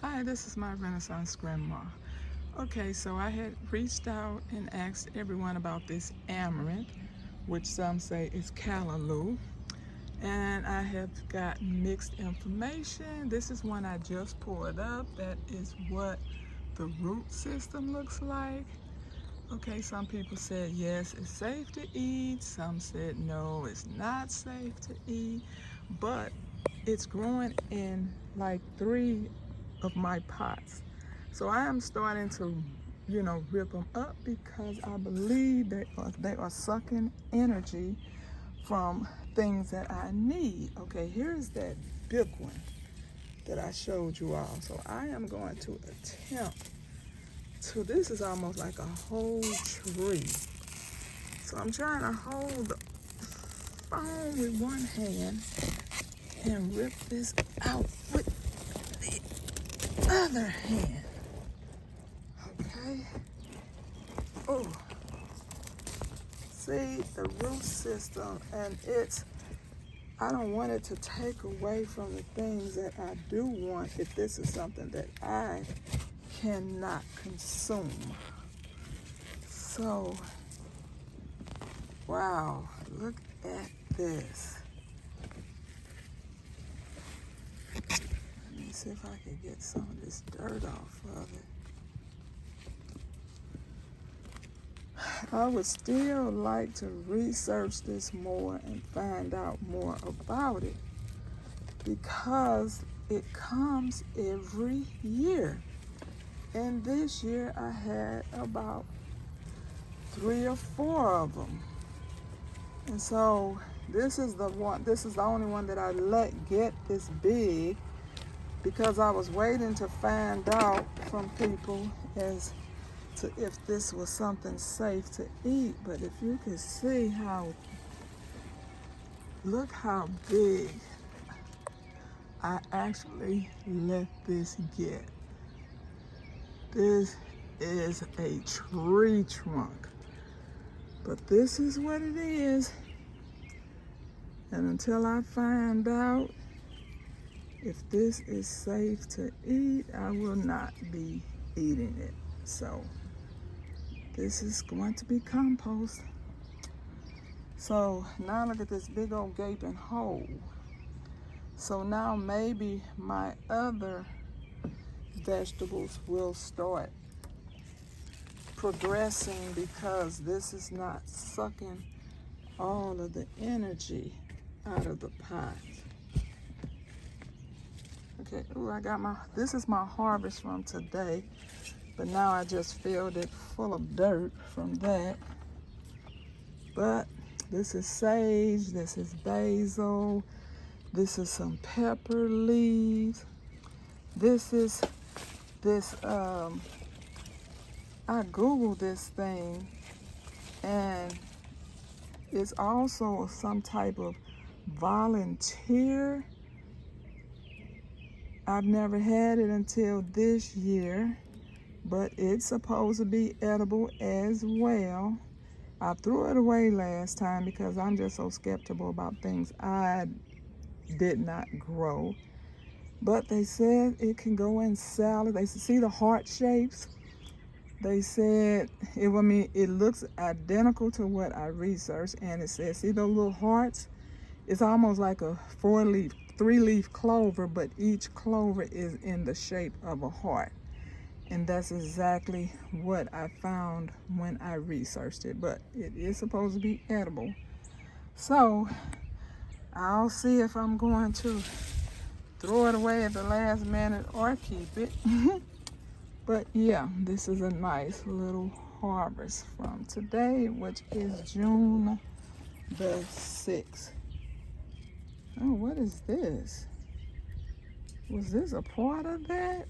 Hi, this is my Renaissance grandma. Okay, so I had reached out and asked everyone about this amaranth, which some say is callaloo, and I have gotten mixed information. This is one I just pulled up. That is what the root system looks like. Okay, some people said yes, it's safe to eat. Some said no, it's not safe to eat. But it's growing in like 3 of my pots. So I am starting to, rip them up because I believe they are sucking energy from things that I need. Okay, here's that big one that I showed you all. So I am going to attempt to, this is almost like a whole tree. So I'm trying to hold the phone with one hand and rip this out with the other hand. Okay. Oh, see the root system, and I don't want it to take away from the things that I do want if this is something that I cannot consume. So, wow, look at this. Let me see if I can get some of this dirt off of it. I would still like to research this more and find out more about it because it comes every year. And this year I had about 3 or 4 of them. And so this is the only one that I let get this big because I was waiting to find out from people as to if this was something safe to eat. But if you can see look how big I actually let this get. This is a tree trunk, but this is what it is. And until I find out if this is safe to eat, I will not be eating it. So this is going to be compost. So now look at this big old gaping hole. So now maybe my other vegetables will start progressing because this is not sucking all of the energy out of the pot. Okay, this is my harvest from today, but now I just filled it full of dirt from that. But this is sage, this is basil, this is some pepper leaves. This, I Googled this thing, and it's also some type of volunteer. I've never had it until this year, but it's supposed to be edible as well. I threw it away last time because I'm just so skeptical about things I did not grow. But they said it can go in salad. They see the heart shapes. They said it looks identical to what I researched, and it says, see those little hearts? It's almost like a 3-leaf clover, but each clover is in the shape of a heart. And that's exactly what I found when I researched it, but it is supposed to be edible. So I'll see if I'm going to throw it away at the last minute or keep it. But yeah, this is a nice little harvest from today, which is June the 6th. Oh, what is this? Was this a part of that?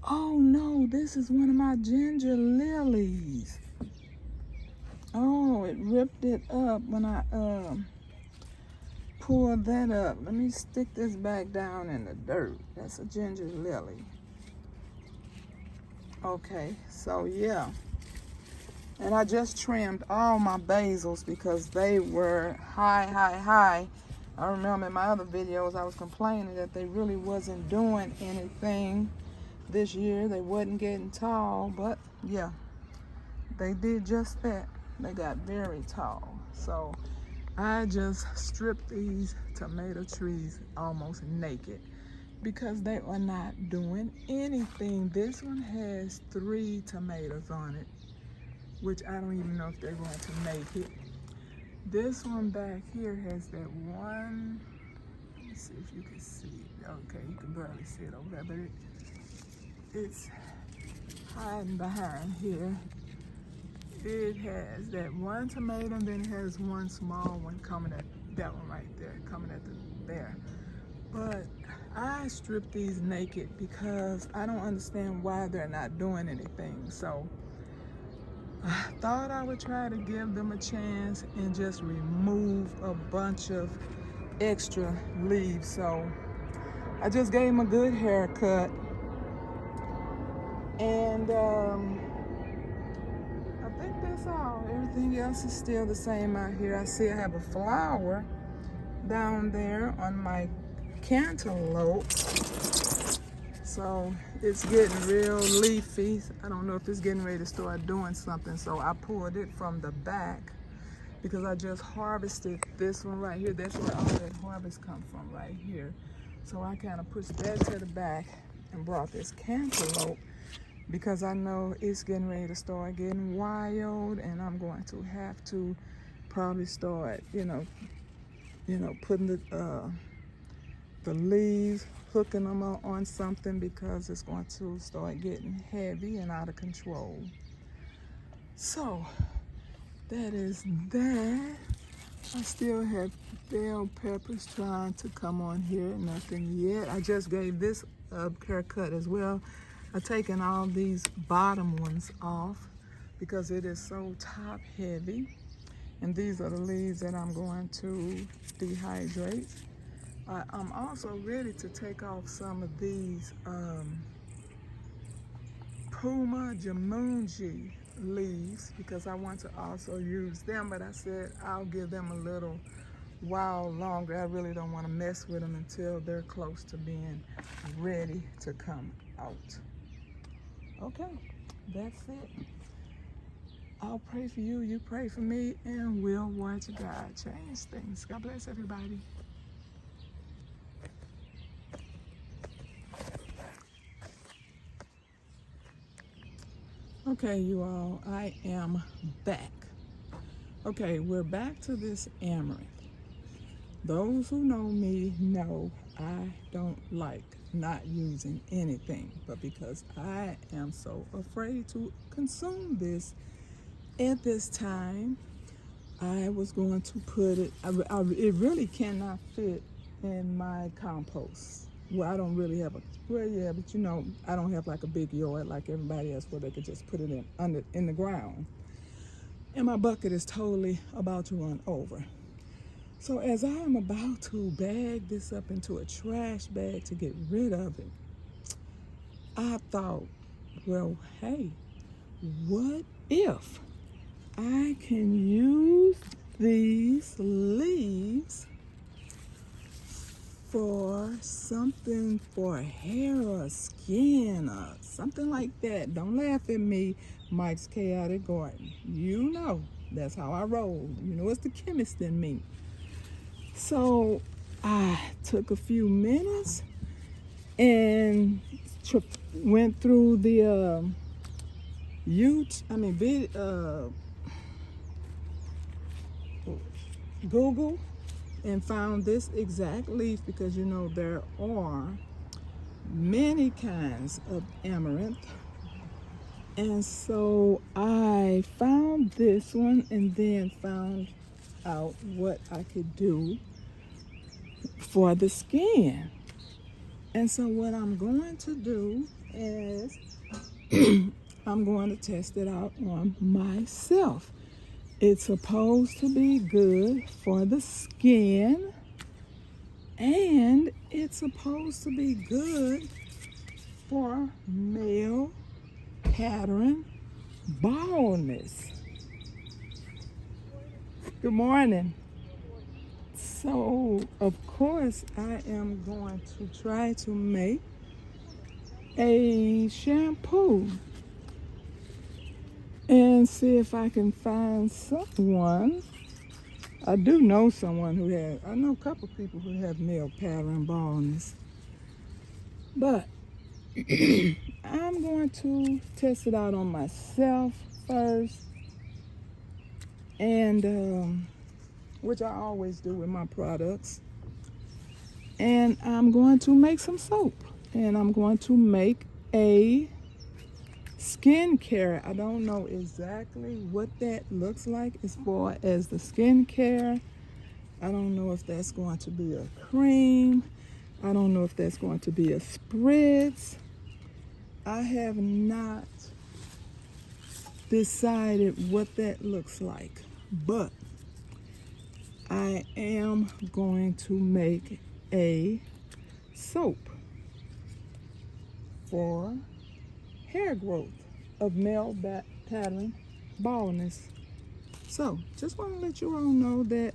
Oh no, this is one of my ginger lilies. Oh, it ripped it up when I pulled that up. Let me stick this back down in the dirt. That's a ginger lily. Okay, so yeah. And I just trimmed all my basils because they were high. I remember in my other videos I was complaining that they really wasn't doing anything this year. They wasn't getting tall, but yeah, they did just that. They got very tall. So I just stripped these tomato trees almost naked because they are not doing anything. This one has 3 tomatoes on it, which I don't even know if they're going to make it. This one back here has that one. Let me see if you can see it. Okay, you can barely see it over there, but it's hiding behind here. It has that one tomato, and then it has one small one coming at that one right there, coming at there. But I stripped these naked because I don't understand why they're not doing anything. So I thought I would try to give them a chance and just remove a bunch of extra leaves. So I just gave them a good haircut, and I think that's all. Everything else is still the same out here. I see I have a flower down there on my cantaloupe. So it's getting real leafy. I don't know if it's getting ready to start doing something. So I pulled it from the back because I just harvested this one right here. That's where all that harvest come from, right here. So I kind of pushed that to the back and brought this cantaloupe because I know it's getting ready to start getting wild, and I'm going to have to probably start, putting the leaves, hooking them on something, because it's going to start getting heavy and out of control. So that is that. I still have bell peppers trying to come on here. Nothing yet. I just gave this a haircut as well. I've taken all these bottom ones off because it is so top heavy. And these are the leaves that I'm going to dehydrate. I'm also ready to take off some of these Puma Jamunji leaves because I want to also use them, but I said I'll give them a little while longer. I really don't want to mess with them until they're close to being ready to come out. Okay, that's it. I'll pray for you, you pray for me, and we'll watch God change things. God bless everybody. Okay, you all, I am back. Okay, we're back to this amaranth. Those who know me know I don't like not using anything, but because I am so afraid to consume this at this time, I was going to put it, it really cannot fit in my compost. Well, I don't really have yeah, but I don't have like a big yard like everybody else where they could just put it in the ground. And my bucket is totally about to run over. So as I am about to bag this up into a trash bag to get rid of it, I thought, well, hey, what if I can use these leaves for something for hair or skin or something like that? Don't laugh at me, Mike's Chaotic Garden. You know, that's how I roll. You know, it's the chemist in me. So I took a few minutes and went through the Google and found this exact leaf because there are many kinds of amaranth. And so I found this one and then found out what I could do for the skin. And so what I'm going to do is I'm going to test it out on myself. It's supposed to be good for the skin, and it's supposed to be good for male pattern baldness. Good morning. So, of course, I am going to try to make a shampoo and see if I can find someone. I do know someone who has, I know a couple people who have male pattern baldness. But I'm going to test it out on myself first. And, which I always do with my products. And I'm going to make some soap. And I'm going to make a skincare. I don't know exactly what that looks like as far as the skincare. I don't know if that's going to be a cream. I don't know if that's going to be a spritz. I have not decided what that looks like, but I am going to make a soap for hair growth of male pattern baldness. So just want to let you all know that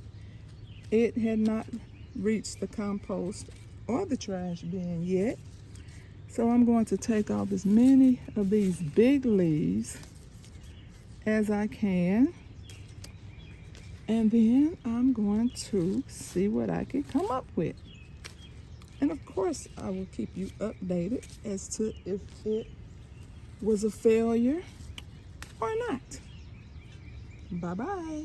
it had not reached the compost or the trash bin yet. So I'm going to take off as many of these big leaves as I can. And then I'm going to see what I can come up with. And of course, I will keep you updated as to if it was a failure or not. Bye-bye.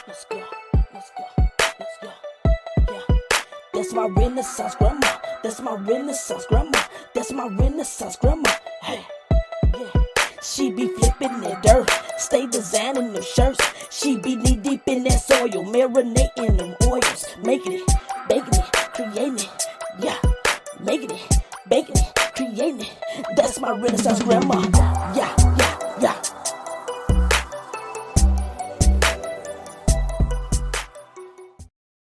Let's go. Yeah. That's my Renaissance grandma. That's my Renaissance grandma. That's my Renaissance grandma. Hey. Yeah. She be flipping that dirt, stay designing them shirts. She be knee deep in that soil, marinating them oils, making it, baking it, creating it. Yeah, making it, baking it, creating it. That's my Renaissance grandma. Yeah.